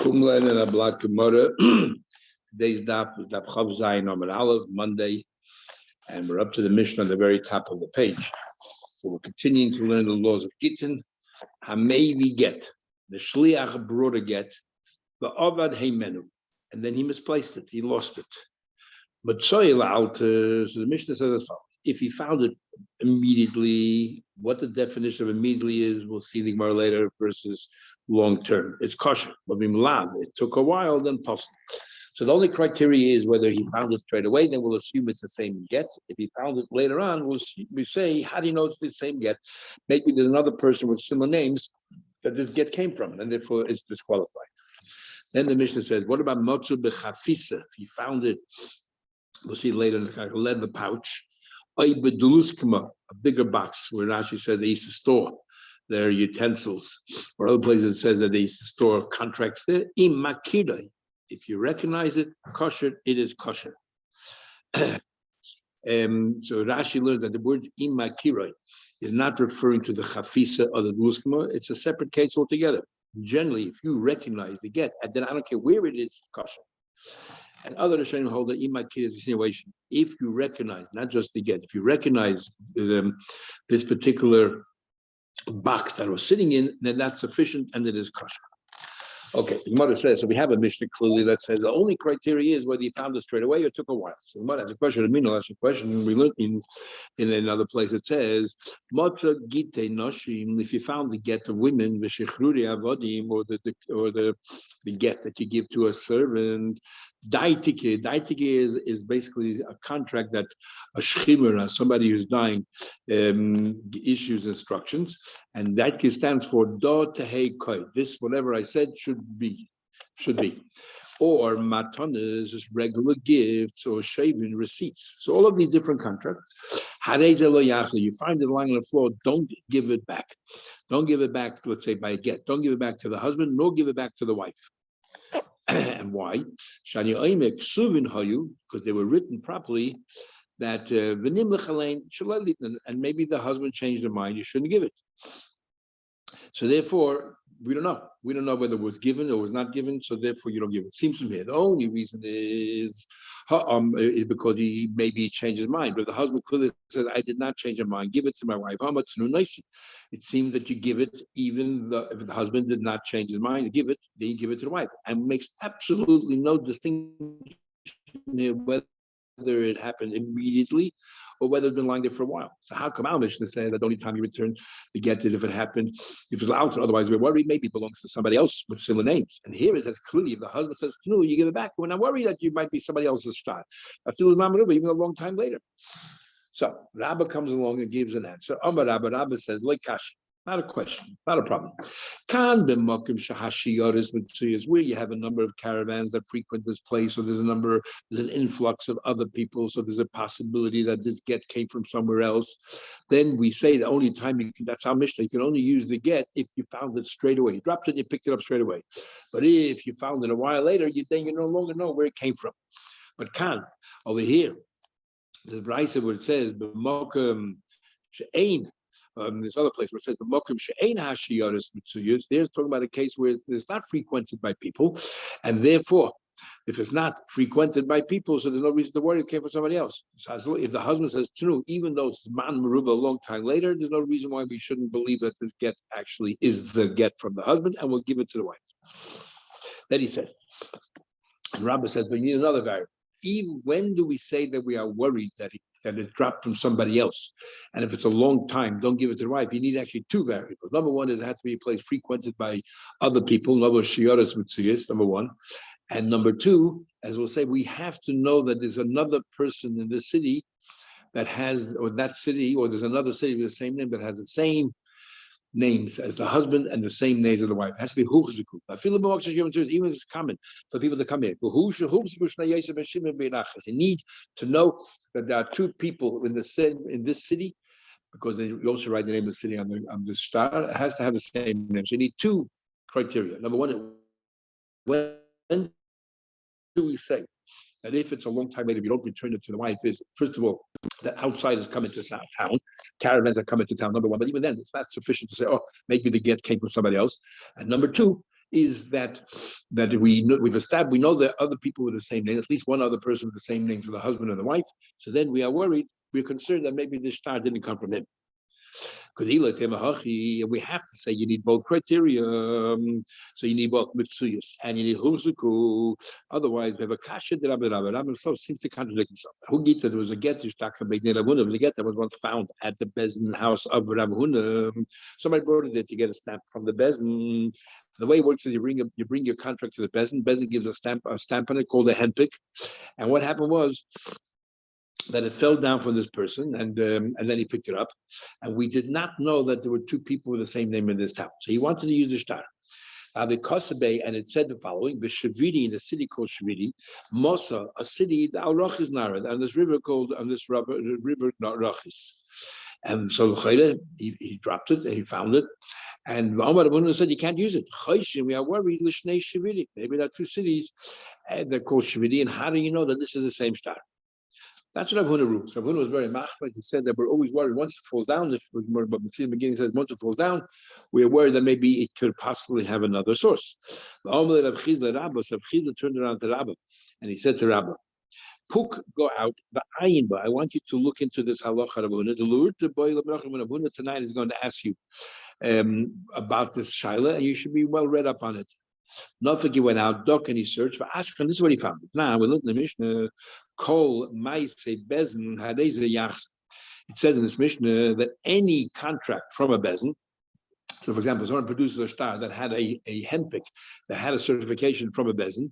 Kumlein and a black Gemara. Today's daf is daf Chav Zayin Amar Aleph, Monday, and we're up to the Mishnah on the very top of the page. So we're continuing to learn the laws of Gittin. Hamevi get. The Shliach brought a get, the Avad Heimenu, and then he misplaced it, he lost it. But so the Mishnah says as follows. If he found it immediately, what the definition of immediately is, we'll see the Gemara later, versus long term. It's kosher. But it took a while, then possible. So the only criteria is whether he found it straight away, then we'll assume it's the same get. If he found it later on, we say, how do you know it's the same get? Maybe there's another person with similar names that this get came from, and therefore it's disqualified. Then the Mishnah says, what about motzu b'chafisa? If he found it, we'll see later in the leather pouch, a bigger box, where Rashi said they used to store their utensils, or other places it says that they used to store contracts there. If you recognize it, kosher, it is kosher. So Rashi learns that the words imakiroi is not referring to the chafisa or the duluskama. It's a separate case altogether. Generally, if you recognize the get, and then I don't care where it is, kosher. And other Rishonim hold that imakir is a continuation. If you recognize, not just the get, if you recognize this particular box that was sitting in, then that's sufficient and it is kosher. Okay, the Gemara says, so we have a Mishnah clearly that says the only criteria is whether you found it straight away or took a while. So the Gemara has a question, Amino has a question, we learned in another place it says, Motra gite noshim, if you found the get of women, v'shechruri avodim, or the get that you give to a servant, daitike is basically a contract that a shchimera, somebody who's dying, issues instructions, and daitike stands for do tehei koi. This, whatever I said, should be. Or matanas, just regular gifts, or shaving receipts. So all of these different contracts. You find it lying on the floor, don't give it back. Don't give it back, let's say by a get. Don't give it back to the husband, nor give it back to the wife. And why? Because they were written properly, that and maybe the husband changed their mind, you shouldn't give it. So therefore, we don't know. We don't know whether it was given or was not given, so therefore you don't give it. It seems to me the only reason is because he maybe changed his mind. But the husband clearly says, I did not change my mind. Give it to my wife. How much? It seems that you give it, even if the husband did not change his mind, then you give it to the wife. And makes absolutely no distinction here whether it happened immediately or whether it's been lying there for a while. So how come our Mishnah says that the only time you return the get is if it happened, if it's allowed to, otherwise we're worried, maybe it belongs to somebody else with similar names. And here it says clearly, if the husband says, no, you give it back, we're not worried that you might be somebody else's star. Even a long time later. So Rabbah comes along and gives an answer. Rabbah says, like kashi. Not a question, not a problem. Where you have a number of caravans that frequent this place, or there's an influx of other people, so there's a possibility that this get came from somewhere else. Then we say the only time that's our Mishnah, you can only use the get if you found it straight away. You dropped it and you picked it up straight away. But if you found it a while later, then you no longer know where it came from. But over here, the Brisa where it says, there's other place where it says the mokum she'ein hashiyaris mitzuyus. There's talking about a case where it's not frequented by people, and therefore, if it's not frequented by people, so there's no reason to worry it came from somebody else. So if the husband says true, even though it's man meruba a long time later, there's no reason why we shouldn't believe that this get actually is the get from the husband, and we'll give it to the wife. Then he says, and Rabbah says, but you need another variable. Even when do we say that we are worried that it dropped from somebody else? And if it's a long time, don't give it to the wife. You need actually two variables. Number one is it has to be a place frequented by other people. Number one. And number two, as we'll say, we have to know that there's another person in this city that has, or that city, or there's another city with the same name that has the same names as the husband and the same names of the wife. It has to be huchziku. Even if it's common for people to come here. You need to know that there are two people in this city, because you also write the name of the city on the star. It has to have the same name. So you need two criteria. Number one, when do we say that if it's a long time later, if you don't return it to the wife, is first of all, the outsiders come into town, caravans that come into town, number one. But even then, it's not sufficient to say, oh, maybe the get came from somebody else. And number two, is that we've established, we know that other people with the same name, at least one other person with the same name, for the husband and the wife. So then we are worried, we're concerned that maybe this star didn't come from him. Because we have to say you need both criteria. So you need both mitzuyas and you need hurzuku. Otherwise, we have a kasha de Rabbi Rabbi so seems to contradict himself. Who gets that there was a get was a get that was once found at the Bezin house of Rabbi Huna. Somebody brought it there to get a stamp from the Bezin. The way it works is you bring your contract to the Bezin. Bezin gives a stamp on it called a handpick. And what happened was that it fell down from this person, and then he picked it up, and we did not know that there were two people with the same name in this town. So he wanted to use the star. The Kosabe, and it said the following: the Shavidi, in a city called Shavidi, Mosa, a city, the Al Rachis Narad, and this river river Rachis. And so he dropped it, and he found it. And Omar Abuna said, you can't use it. We are worried, Lishnei Shavidi. Maybe there are two cities, and they're called Shavidi, and how do you know that this is the same star? That's what Rav Huna rules. Rav Huna was very machmir. He said that we're always worried once it falls down. If we're in the beginning says once it falls down, we are worried that maybe it could possibly have another source. Rav Chizla turned around to Rabba, and he said to Rabba, "Puk, go out. I want you to look into this halacha Rav Huna. The Lord, the boy Rav Huna tonight is going to ask you about this shaila, and you should be well read up on it." Nofik, he went out, Dok, and he searched for Ashkan. This is what he found. Now we look in the Mishnah. Kol Maise Bezin Hadeze Yachs. It says in this Mishnah that any contract from a Bezin. So, for example, someone produces a star that had a handpick, that had a certification from a Bezin.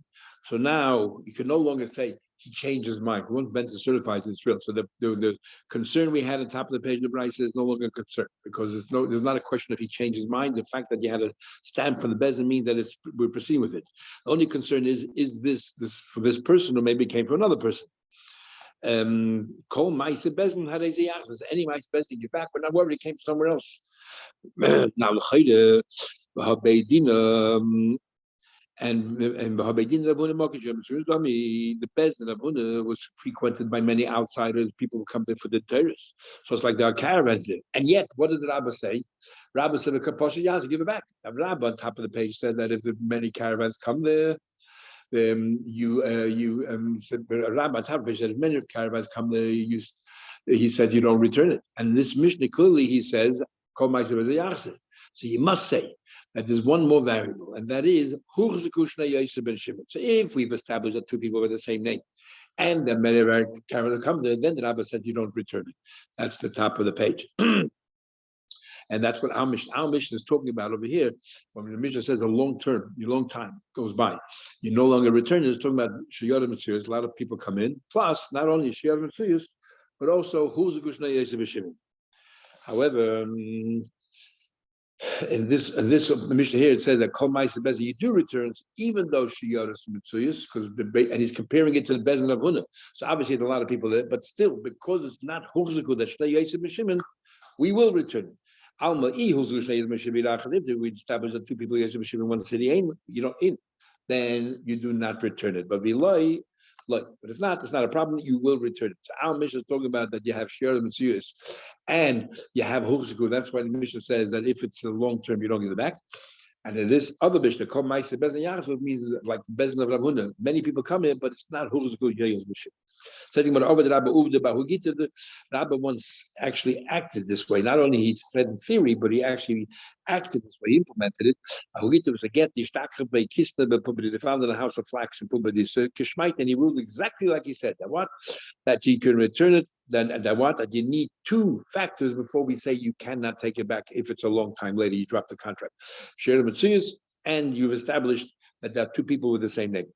So now you can no longer say he changed his mind. Once Benson certifies, it's real. So the concern we had at the top of the page of the Bryce is no longer a concern, because there's not a question if he changed his mind. The fact that you had a stamp from the Bezin means that we're proceeding with it. The only concern is this for this person, or maybe it came from another person. Kol Maise Bezin had any Maise Bezin get back, but not worried, it came from somewhere else. Now the and the Bezin of Huna was frequented by many outsiders, people who come there for the terrorists. So it's like there are caravans there. And yet, what did the Rabbi say? Rabbi said, give it back. The Rabbi on top of the page said that if many caravans come there, Rabbi on top of the page said if many caravans come there, he said you don't return it. And this Mishnah clearly he says, so you must say that there's one more variable, and that is so if we've established that two people with the same name, and the many caravans come there, then the Rabbi said you don't return it. That's the top of the page. And that's what our mission is talking about over here. When the mission says a long time goes by, you no longer return it. It's talking about Shiyot materials. A lot of people come in. Plus, not only Shiyot materials, but also who's the Gushna Yosef B'Shimon. However, in this the Mishnah here, it says that Kol Ma'aseh Bezin you do returns, even though Shiyot Mitzuyos, and he's comparing it to the Bezin of Huna. So obviously, there's a lot of people there, but still, because it's not Huchziku that Shnei Yosef B'Shimon, we will return it. Alma if we establish that two people Yosef B'Shimon in one city, then you do not return it. But but if not, it's not a problem. You will return it. So our mission is talking about that you have Shiyot Mitzuyos and you have Huchziku. That's why the mission says that if it's a long term, you don't get it back. And in this other Mishnah, called Ma'aseh Bezin Yachzor, means like the Bezin of Rav Huna. Many people come in, but it's not Huchziku Yosef B'Shimon. Saying about over the Rabbi Uvda Bahugita, the Rabbi once actually acted this way. Not only he said in theory, but he actually acted this way. He implemented it. Bahugita was a get the Shtakha Kisna, they found in a house of flax and Pubadis Kishmite, and he ruled exactly like he said. That you can return it. That you need two factors before we say you cannot take it back if it's a long time later you drop the contract. Share Matsuyas, and you've established that there are two people with the same name.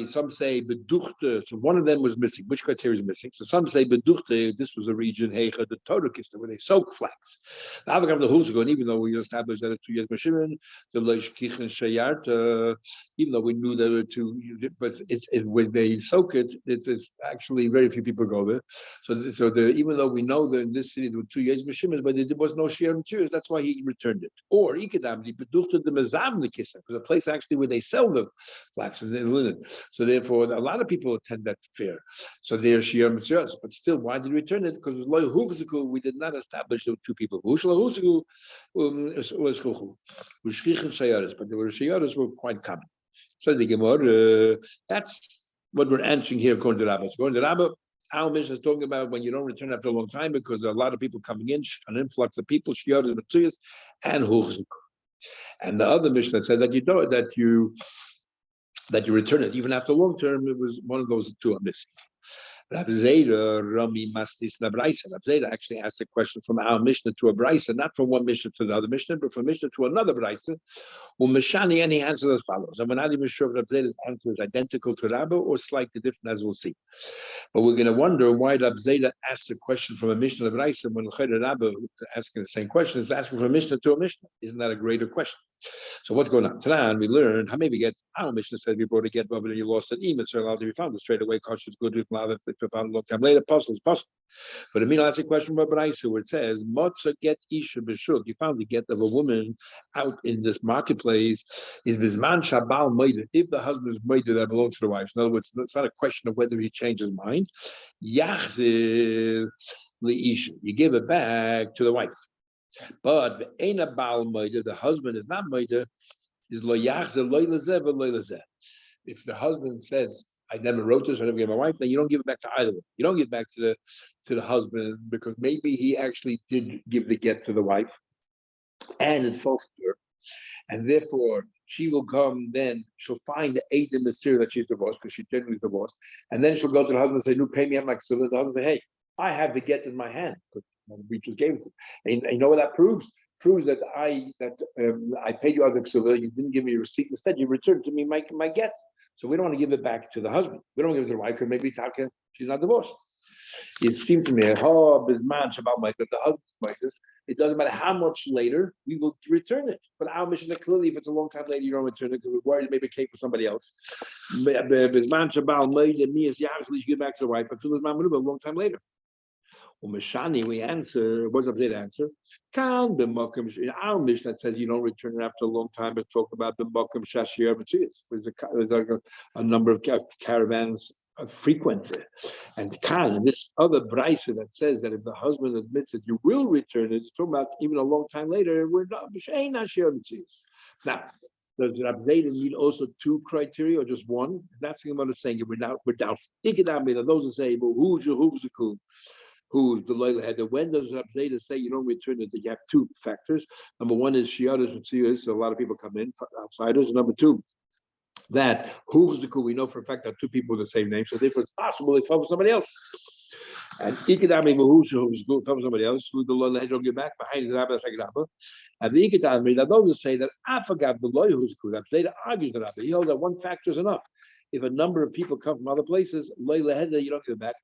Some say beduchte, so one of them was missing. Which criteria is missing? So some say beduchte, this was a region, Heicha, the Torah where they soak flax. The other of the Huzago, and even though we established that it's 2 years Mashirin, the Leish Kichin Shayart, even though we knew there were two, but when they soak it, it is actually very few people go there. So even though we know that in this city there were 2 years Mashirin, but there was no Shir in 2 years, that's why he returned it. Or Ikadam, the beduchte the Mezavnikisa, was a place actually where they sell the flax and the linen. it. So therefore, a lot of people attend that fair. So there's Shiyar Mitzvahs. But still, why did we return it? Because we did not establish the two people. But there were Shiyaras were quite common. So the Gemara, that's what we're answering here according to Rabbah. So according to Rabbah, our mission is talking about when you don't return after a long time because there are a lot of people coming in, an influx of people, Shiyaras, Mitzvahs, and Huchzik. And the other mission that says that you don't, that you return it even after long term, it was one of those two are missing. Rav Zera Rami Mastis Nabraisa. Rav Zera actually asked a question from our Mishnah to a Braisa, not from one Mishnah to the other Mishnah, but from Mishnah to another Braisa. Mishani, and he answers as follows. I'm not even sure if Rav Zera's answer is identical to Rabba or slightly different, as we'll see. But we're going to wonder why Rav Zera asked a question from a Mishnah to Braisa when Rabba asking the same question is asking from a Mishnah to a Mishnah. Isn't that a greater question? So what's going on? Tonight we learned how maybe get our Mishnah said we brought a get, but then you lost an email, so allowed to be found straight away. Kosh is good with love if you found a long time later. Puzzle is possible. But I mean, that's a question about Braisa where it says, "Motza get isha b'shuk." You found the get of a woman out in this marketplace. Is bisman shabal moida? If the husband is moida, that belongs to the wife. In other words, it's not a question of whether he changed his mind. Yachzir the isha. You give it back to the wife. But the husband is not moida, is lo yachzer lo lezeh v'lo lezeh. If the husband says, "I never wrote this, I never gave my wife," then you don't give it back to either one. You don't give it back to the husband because maybe he actually did give the get to the wife, and it falls to her, and therefore she will come. Then she'll find the aid in the seer that she's divorced because she's genuinely divorced, and then she'll go to the husband and say, "No, pay me. I'm like so." The husband say, "Hey, I have the get in my hand because we just gave it to you." And you know what that proves? Proves that I paid you out of Ksuva, you didn't give me a receipt. Instead, you returned to me my get. So we don't want to give it back to the husband. We don't give it to the wife because maybe Taka, she's not divorced. It seemed to me, the husband's it doesn't matter how much later, we will return it. But our mission is clearly, if it's a long time later, you don't return it because we're worried maybe it came from somebody else. You give back to the wife, but a long time later. Mishani, we answer, what's up there to answer? In our mission that says you don't return it after a long time, but talk about the Mokum Shashir B'Tzis. There's a number of caravans frequent. And this other brisa that says that if the husband admits that you will return it, it's talking about even a long time later, we're not Shashir B'Tzis. Now, does Rab Zayda need also two criteria or just one? That's the amount of saying it. We're doubtful. Those who say, but who's the cool? Who's the loyal head? When does Rab Zayda say you don't return it? You have two factors. Number one is Shiyadas and Tziyas, so a lot of people come in, outsiders. And number two, that Huchziku, we know for a fact that two people with the same name, so therefore it's possible they come from somebody else. And Ikadami Huchziku comes from somebody else, who the loyal head don't get back behind the Rabbi Sagraba. And the Ikadami, that those say that I forgot the loyal Huchziku. Rab Zayda argues the Rabbi. He holds that one factor is enough. If a number of people come from other places, loyal head, you don't get back.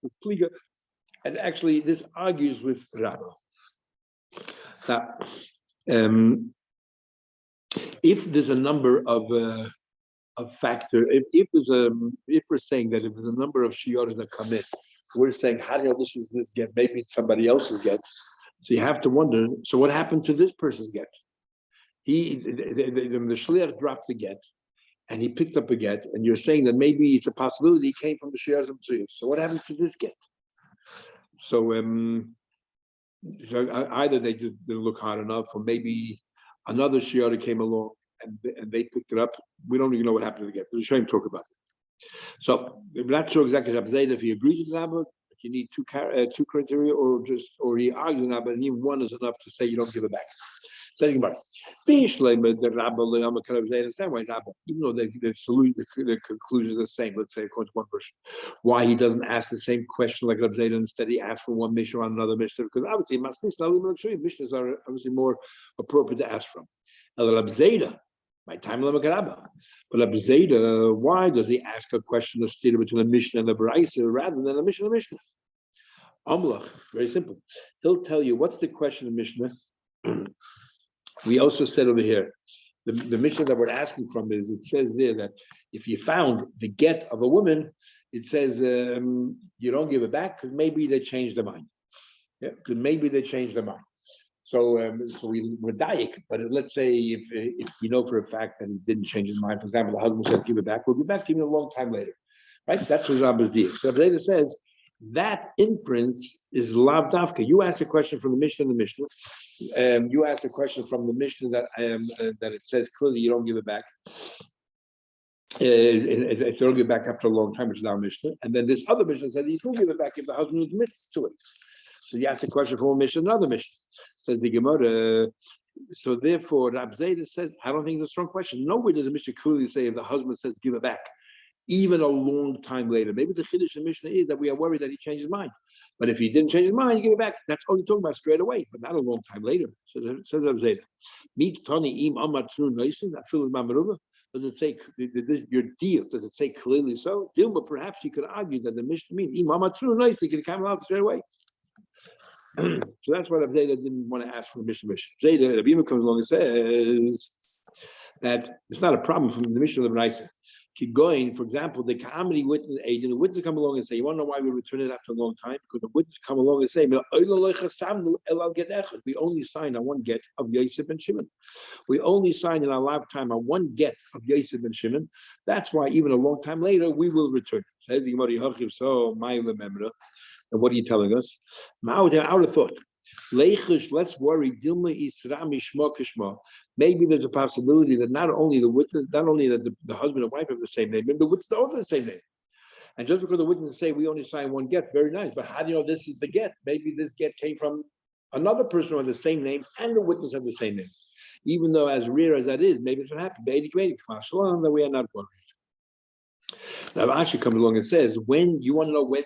And actually, this argues with Rabbah. Now, if there's a number of factor, if we're saying that if there's a number of shiyoras that come in, we're saying how do you know this is this get? Maybe it's somebody else's get. So you have to wonder. So what happened to this person's get? The shliach dropped the get, and he picked up a get, and you're saying that maybe it's a possibility he came from the shiyoras of Tzuyos. So what happened to this get? So, either they just didn't look hard enough, or maybe another shiara came along and they picked it up. We don't even know what happened to the get. There's a shame to talk about it. So, I'm not sure exactly if he agrees with Rabba, but you need two criteria, or he argues with Rabba, and even one is enough to say you don't give it back. Second part. The Rabba, understand why Rabba, even though the conclusion is the same, let's say according to one person, why he doesn't ask the same question like Rabbi Zayda, instead he asks for one mission on another mission, because obviously missions are obviously more appropriate to ask from. Rabbi Zayda, my time but Rabbi Zayda, why does he ask a question of stated between a mission and a Braisa rather than a mission and a Mishnah? Amlach, very simple. He'll tell you what's the question of Mishnah. We also said over here, the mission that we're asking from is, it says there that if you found the get of a woman, it says you don't give it back because maybe they changed their mind. Yeah, because maybe they changed their mind. So we're daik. But let's say if we know for a fact that he didn't change his mind, for example, the husband said, "Give it back." We'll give back to him a long time later, right? That's what Rabba's deal. So Rabbi says that inference is lav dafka. You asked a question from the Mishnah. You asked a question from the Mishnah that it says clearly you don't give it back. It's don't give it back after a long time, which is our Mishnah. And then this other Mishnah says you don't give it back if the husband admits to it. So you ask a question from one Mishnah, another Mishnah. Says the Gemara. So therefore, Rab Zayda says, I don't think it's a strong question. Nowhere does the Mishnah clearly say if the husband says give it back, even a long time later. Maybe the Chiddush in Mishnah is that we are worried that he changed his mind. But if he didn't change his mind, you give it back. That's only talking about straight away, but not a long time later. So says Rab Zayda. Meet Tani im amar tru noisin. I feel mamaruva. Does it say your deal? Does it say clearly so? Dilma, perhaps you could argue that the Mishnah means im amar tru noisin. You can come out straight away. So that's why Zayda didn't want to ask for the Mishnah. Zayda, Rabbi Yima comes along and says that it's not a problem from the Mishnah of the Braisa. Keep going. For example, the Ka'amri witness agent, the witnesses come along and say, "You want to know why we return it after a long time? Because the witnesses come along and say, we only sign on one get of Yosef and Shimon. We only sign in our lifetime on one get of Yosef and Shimon. That's why even a long time later we will return it." Says the Gemara, so my remember. And what are you telling us? Out of thought. Let's worry. Maybe there's a possibility that not only the witness, not only that the husband and wife have the same name, but the witness also have the same name. And just because the witnesses say we only sign one get, very nice. But how do you know this is the get? Maybe this get came from another person who has the same name, and the witness have the same name. Even though as rare as that is, maybe it's what happened. That we are not worried. Now Rashi comes along and says, when you want to know when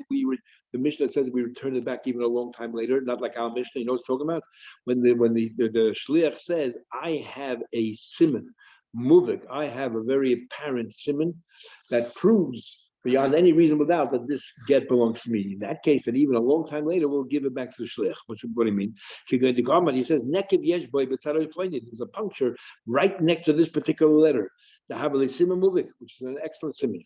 the Mishnah says we return it back even a long time later, not like our Mishnah, you know what it's talking about? When the Shliach says, I have a simon, muvik, I have a very apparent simon that proves beyond any reasonable doubt that this get belongs to me. In that case, that even a long time later, we'll give it back to the Shliach. What do you mean? He says, there's a puncture right next to this particular letter. The Havali Simon Muvik, which is an excellent simon.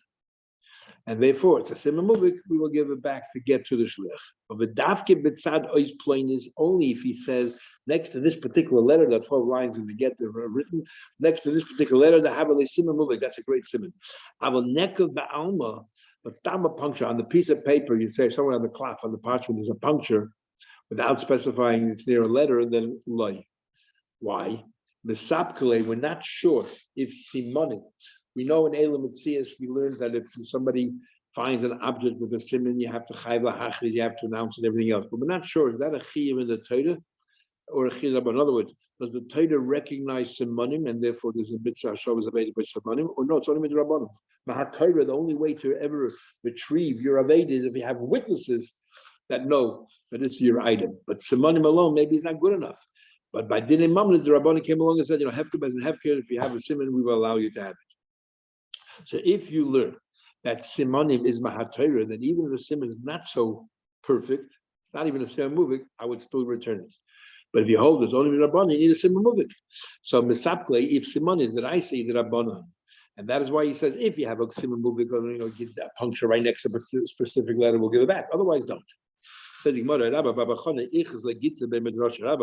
And therefore, it's a simon muvik, we will give it back to get to the shliach. But the dafke b'tzad ois plain is only if he says next to this particular letter, the 12 lines in the get that are written, next to this particular letter, the havali simon muvik, that's a great simon. Avol nekel ba'alma, but stam a puncture on the piece of paper, you say somewhere on the cloth, on the parchment, there's a puncture without specifying it's near a letter, then loy. Why? The sapkale, we're not sure if simonim. We know in Elam Mitzias, we learned that if somebody finds an object with a simon, you have to chayv lahachrid, you have to announce and everything else. But we're not sure, is that a chiyuv in the Torah or a chiyuv? In other words, does the Torah recognize simonim and therefore there's a mitzvah shavas avated by simonim, or no, it's only midrabanim? Mahat the only way to ever retrieve your aved is if you have witnesses that know that this is your item. But simonim alone maybe is not good enough. But by din mamlid, the Rabbanim came along and said, hefker bezin hefker, if you have a simon, we will allow you to have it. So if you learn that simonim is mahatayra, then even if the simon is not so perfect, it's not even a simon muvik, I would still return it. But if you hold it's only the rabbanon, you need a simon muvik. So misapkle, if simon is that I say the rabbanon, and that is why he says if you have a simon muvik, get that puncture right next to a specific letter, we'll give it back. Otherwise, don't. Says Rabbi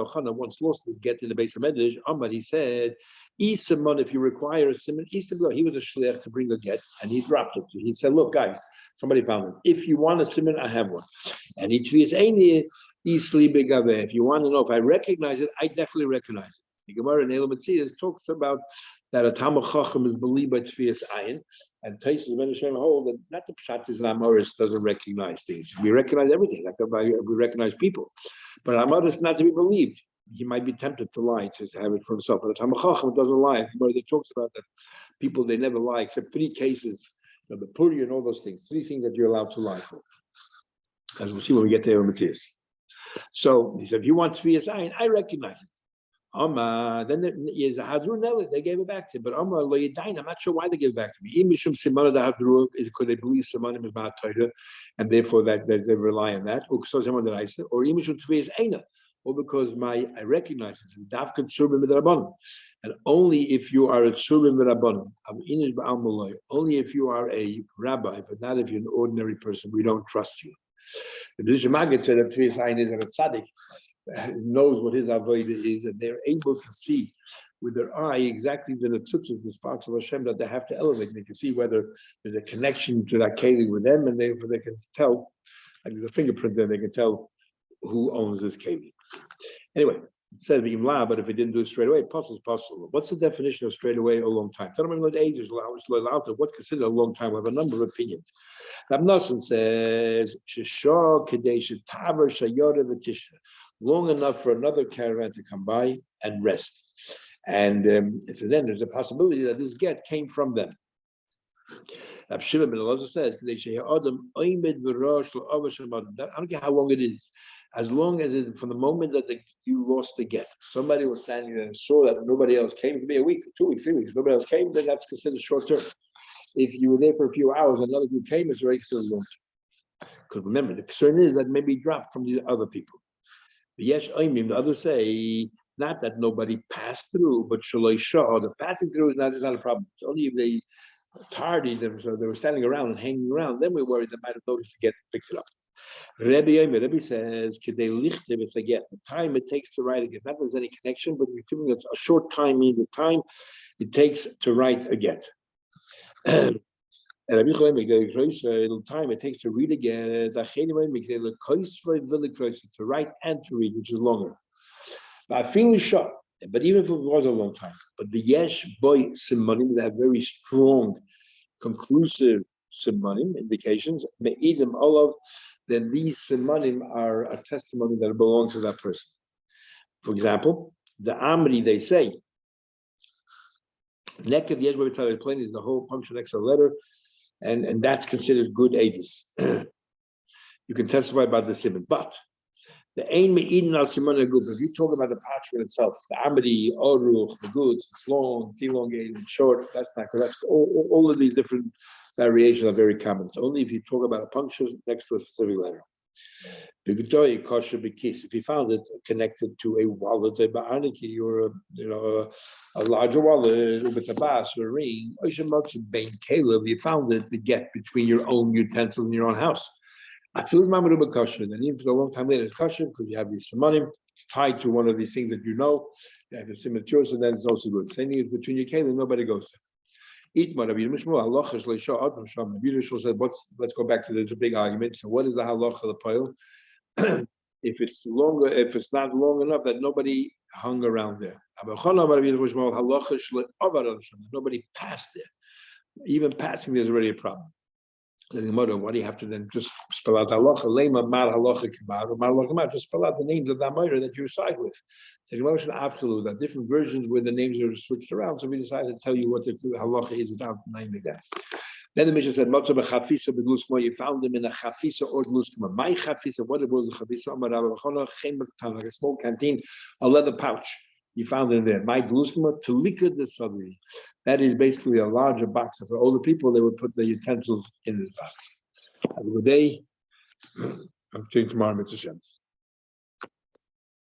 Chana once lost his get in the base of Medrash. Amar, he said, if you require a simon, he was a shliach to bring a get, and he dropped it. He said, look, guys, somebody found it. If you want a simon, I have one. And each is any if you want to know if I recognize it, I definitely recognize it. The Gemara in Elam Mitzias talks about that a Talmid Chacham is believed by Tfias Ayin, and Taisus Ben Hashem hold that not the Pshat is an Amoris doesn't recognize things. We recognize everything, like we recognize people. But Amoris is not to be believed. He might be tempted to lie, to have it for himself. But the Talmid Chacham doesn't lie. But it talks about that people, they never lie, except 3 cases, the Puri and all those things, 3 things that you're allowed to lie for. As we'll see when we get to Elam Mitzias. So he said, if you want Tfias Ayin, I recognize it. Then is a Hadrun, they gave it back to him. But I'm not sure why they gave it back to me. Could they believe Simonim is not Torah, and therefore that they rely on that? Or because I recognize it. And only if you are a Tzubim Rabbanim, only if you are a rabbi, but not if you're an ordinary person, we don't trust you. The Dusha Maggid said that Tfias Ayin is a tzaddik. knows what his avodah is, and they're able to see with their eye exactly the netzutzos, the sparks of Hashem that they have to elevate. And they can see whether there's a connection to that keli with them, and they can tell, like there's a fingerprint there, they can tell who owns this keli. Anyway, it said Imla, but if it didn't do it straight away, possible. What's the definition of straight away, a long time? What's considered a long time? We have a number of opinions. Rab Nosson says, long enough for another caravan to come by and rest. And so then there's a possibility that this get came from them. Rab Shimon ben Elazar says, I don't care how long it is, as long as it, from the moment that you lost the get, somebody was standing there and saw that nobody else came, it could be a week, 2 weeks, 3 weeks, nobody else came, then that's considered short term. If you were there for a few hours, another group came, it's already considered long term. Because remember, the concern is that maybe dropped from the other people. The others say, not that nobody passed through, but shaloi shah, the passing through is not a problem. It's only if they tardied them, so they were standing around and hanging around, then we're worried they might have noticed to get picked it up. Rebbe says, the time it takes to write again. Not that there's any connection, but we're giving it a short time means the time it takes to write again. And the time it takes to read again, to write and to read, which is longer. But I feel shocked. But even if it was a long time, but the yesh boy simanim that have very strong, conclusive simanim indications, me'idim olav, then these simanim are a testimony that belongs to that person. For example, the Amri, they say, neck of yesh boy plain is the whole puncture next to the letter, and that's considered good avis. You can testify about the siman, but the ain me'idin al simon group. If you talk about the parchment itself, the amri, oruch, the goods, it's long, it's elongated, it's short. That's not because that's all of these different variations are very common. It's only if you talk about a puncture next to a specific letter. If you found it connected to a wallet, a ba'aniki, or a larger wallet with a bas or a ring, you found it to get between your own utensils in your own house. I feel Mamaruba kosher, then even for a long time later it's kosher because you have these simonim, it's tied to one of these things that you know, you have a symmetry, so then it's also good. Same thing is between your kelim, nobody goes there. Said, let's go back to the big argument. So what is the halacha of the pile? If it's longer, if it's not long enough that nobody hung around there. Nobody passed there. Even passing there's already a problem. Why do you have to then just spell out halacha? Lema mar halacha k'mar, mar halacha k'mar. Just spell out the names of the Amora that you side with. That different versions where the names are switched around. So we decided to tell you what the halacha is without naming that. Then the Mishnah said, "Matzah b'chafisa b'gluskma." You found them in a chafisa or gluskma. My chafisa. What was a chafisa? Amar Rabbi Chana chemer katan, like a small canteen, a leather pouch. You found it in there. My gluskma talika de sadri. That is basically a larger box. For older people, they would put the utensils in this box. Have a good day. I'm seeing tomorrow, Mr. Shem.